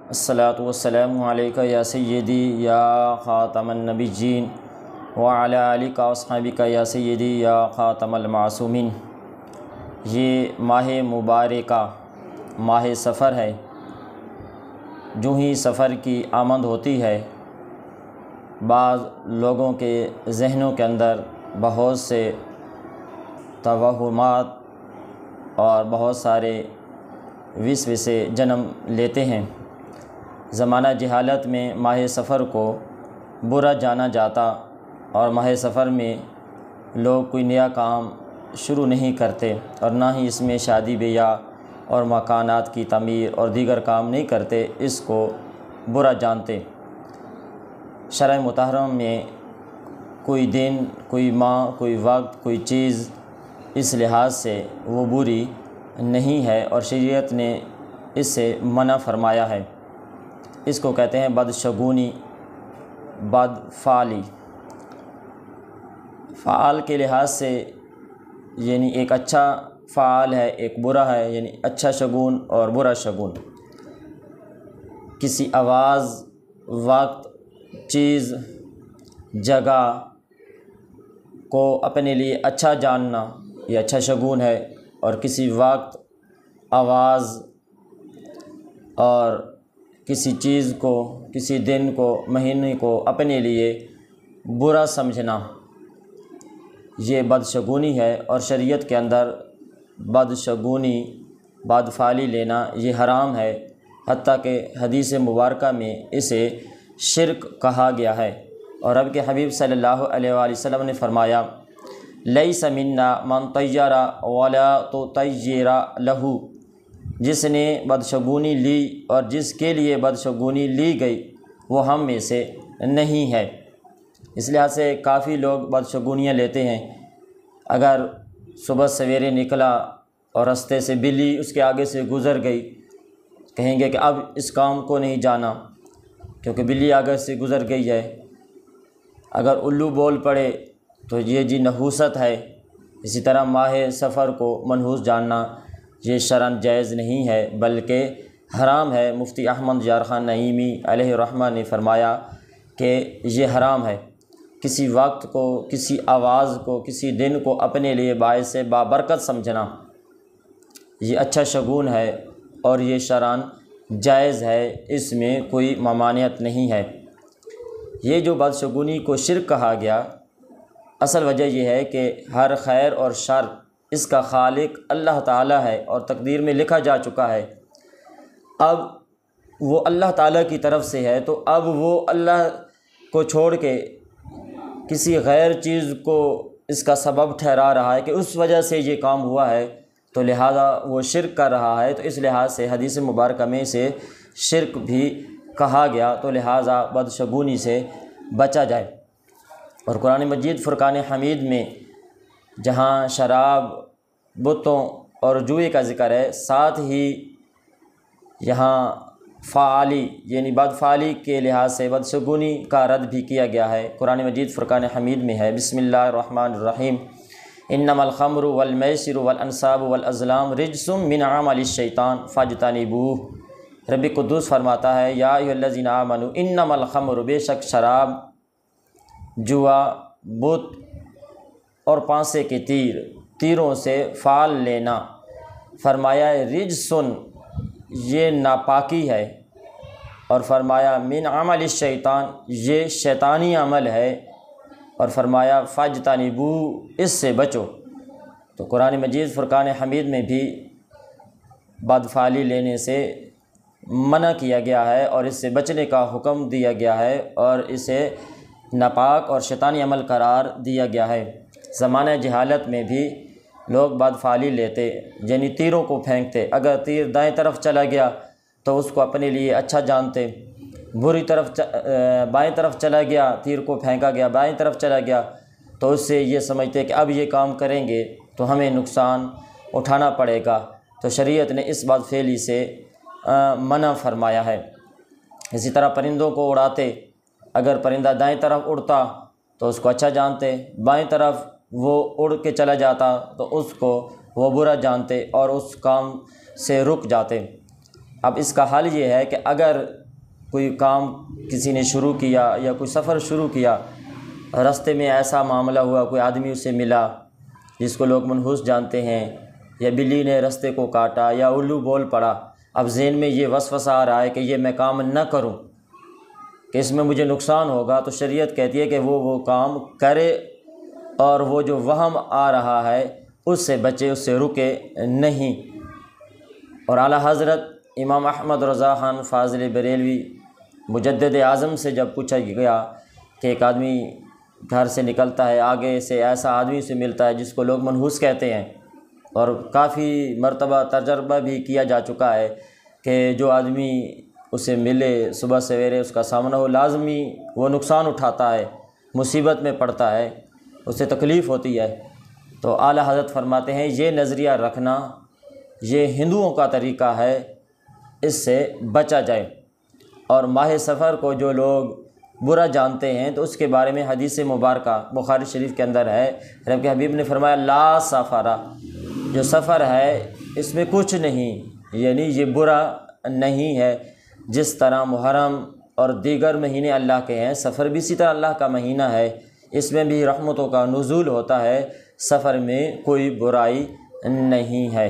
الصلاۃ والسلام علیکہ یا سیدی یا خاتم النبیین وعلی آلک واصحابک یا سیدی یا خاتم المعصومین۔ یہ ماہ مبارکہ ماہ سفر ہے۔ جو ہی سفر کی آمد ہوتی ہے، بعض لوگوں کے ذہنوں کے اندر بہت سے توہمات اور بہت سارے وسوسے جنم لیتے ہیں۔ زمانہ جہالت میں ماہ سفر کو برا جانا جاتا اور ماہ سفر میں لوگ کوئی نیا کام شروع نہیں کرتے اور نہ ہی اس میں شادی بیاہ اور مکانات کی تعمیر اور دیگر کام نہیں کرتے، اس کو برا جانتے۔ شرع مطہرہ میں کوئی دن، کوئی ماہ، کوئی وقت، کوئی چیز اس لحاظ سے وہ بری نہیں ہے اور شریعت نے اس سے منع فرمایا ہے۔ اس کو کہتے ہیں بدشگونی، بدفعلی۔ فعال کے لحاظ سے یعنی ایک اچھا فعال ہے، ایک برا ہے، یعنی اچھا شگون اور برا شگون۔ کسی آواز، وقت، چیز، جگہ کو اپنے لیے اچھا جاننا یہ اچھا شگون ہے، اور کسی وقت، آواز اور کسی چیز کو، کسی دن کو، مہینے کو اپنے لیے برا سمجھنا یہ بدشگونی ہے، اور شریعت کے اندر بدشگونی، بدفعلی لینا یہ حرام ہے، حتیٰ کہ حدیث مبارکہ میں اسے شرک کہا گیا ہے۔ اور رب کے حبیب صلی اللہ علیہ وآلہ وسلم نے فرمایا، لیس منا من طیر ولا تطیر لہ، جس نے بدشگونی لی اور جس کے لیے بدشگونی لی گئی وہ ہم میں سے نہیں ہے۔ اس لحاظ سے کافی لوگ بدشگونیاں لیتے ہیں۔ اگر صبح سویرے نکلا اور رستے سے بلی اس کے آگے سے گزر گئی، کہیں گے کہ اب اس کام کو نہیں جانا کیونکہ بلی آگے سے گزر گئی ہے۔ اگر الو بول پڑے تو یہ جی نحوست ہے۔ اسی طرح ماہ سفر کو منحوس جاننا یہ شرعاً جائز نہیں ہے بلکہ حرام ہے۔ مفتی احمد یار خان نعیمی علیہ الرحمہ نے فرمایا کہ یہ حرام ہے۔ کسی وقت کو، کسی آواز کو، کسی دن کو اپنے لیے باعث بابرکت سمجھنا یہ اچھا شگون ہے اور یہ شرعاً جائز ہے، اس میں کوئی ممانعت نہیں ہے۔ یہ جو بدشگونی کو شرک کہا گیا، اصل وجہ یہ ہے کہ ہر خیر اور شر اس کا خالق اللہ تعالیٰ ہے اور تقدیر میں لکھا جا چکا ہے۔ اب وہ اللہ تعالیٰ کی طرف سے ہے تو اب وہ اللہ کو چھوڑ کے کسی غیر چیز کو اس کا سبب ٹھہرا رہا ہے کہ اس وجہ سے یہ کام ہوا ہے، تو لہٰذا وہ شرک کر رہا ہے۔ تو اس لحاظ سے حدیث مبارکہ میں سے شرک بھی کہا گیا، تو لہٰذا بدشگونی سے بچا جائے۔ اور قرآن مجید فرقان حمید میں جہاں شراب، بتوں اور جوئے کا ذکر ہے، ساتھ ہی یہاں فعالی یعنی بدفعلی کے لحاظ سے بدشگونی کا رد بھی کیا گیا ہے۔ قرآن مجید فرقان حمید میں ہے، بسم اللہ الرحمن الرحیم، انما الخمر والمیسر والانصاب والازلام رجس من عمل الشیطان فاجتنبوہ۔ رب قدوس فرماتا ہے، یا ایھا الذین آمنوا انما الخمر، بے شک شراب، جوا، بت اور پانسے کے تیروں سے فال لینا، فرمایا رجسن یہ ناپاکی ہے، اور فرمایا من عمل الشیطان یہ شیطانی عمل ہے، اور فرمایا فاجتنبوہ اس سے بچو۔ تو قرآن مجید فرقان حمید میں بھی بدفعلی لینے سے منع کیا گیا ہے اور اس سے بچنے کا حکم دیا گیا ہے اور اسے ناپاک اور شیطانی عمل قرار دیا گیا ہے۔ زمانہ جہالت میں بھی لوگ بدفعلی لیتے، یعنی تیروں کو پھینکتے۔ اگر تیر دائیں طرف چلا گیا تو اس کو اپنے لیے اچھا جانتے، بری طرف بائیں طرف چلا گیا، تیر کو پھینکا گیا بائیں طرف چلا گیا تو اس سے یہ سمجھتے کہ اب یہ کام کریں گے تو ہمیں نقصان اٹھانا پڑے گا، تو شریعت نے اس بدفعلی سے منع فرمایا ہے۔ اسی طرح پرندوں کو اڑاتے، اگر پرندہ دائیں طرف اڑتا تو اس کو اچھا جانتے، بائیں طرف وہ اڑ کے چلا جاتا تو اس کو وہ برا جانتے اور اس کام سے رک جاتے۔ اب اس کا حل یہ ہے کہ اگر کوئی کام کسی نے شروع کیا یا کوئی سفر شروع کیا، راستے میں ایسا معاملہ ہوا، کوئی آدمی اسے ملا جس کو لوگ منحوس جانتے ہیں، یا بلی نے راستے کو کاٹا، یا الو بول پڑا، اب ذہن میں یہ وسوسہ آ رہا ہے کہ یہ میں کام نہ کروں کہ اس میں مجھے نقصان ہوگا، تو شریعت کہتی ہے کہ وہ کام کرے، اور وہ جو وہم آ رہا ہے اس سے بچے، اس سے رکے نہیں۔ اور اعلیٰ حضرت امام احمد رضا خان فاضل بریلوی مجدد اعظم سے جب پوچھا گیا کہ ایک آدمی گھر سے نکلتا ہے، آگے سے ایسا آدمی سے ملتا ہے جس کو لوگ منحوس کہتے ہیں، اور کافی مرتبہ تجربہ بھی کیا جا چکا ہے کہ جو آدمی اسے ملے صبح سویرے اس کا سامنا ہو، لازمی وہ نقصان اٹھاتا ہے، مصیبت میں پڑتا ہے، اسے تکلیف ہوتی ہے۔ تو اعلیٰ حضرت فرماتے ہیں یہ نظریہ رکھنا یہ ہندوؤں کا طریقہ ہے، اس سے بچا جائے۔ اور ماہ سفر کو جو لوگ برا جانتے ہیں تو اس کے بارے میں حدیث مبارکہ بخاری شریف کے اندر ہے، رب کے حبیب نے فرمایا لا سفرہ، جو سفر ہے اس میں کچھ نہیں، یعنی یہ برا نہیں ہے۔ جس طرح محرم اور دیگر مہینے اللہ کے ہیں، سفر بھی اسی طرح اللہ کا مہینہ ہے، اس میں بھی رحمتوں کا نزول ہوتا ہے، سفر میں کوئی برائی نہیں ہے۔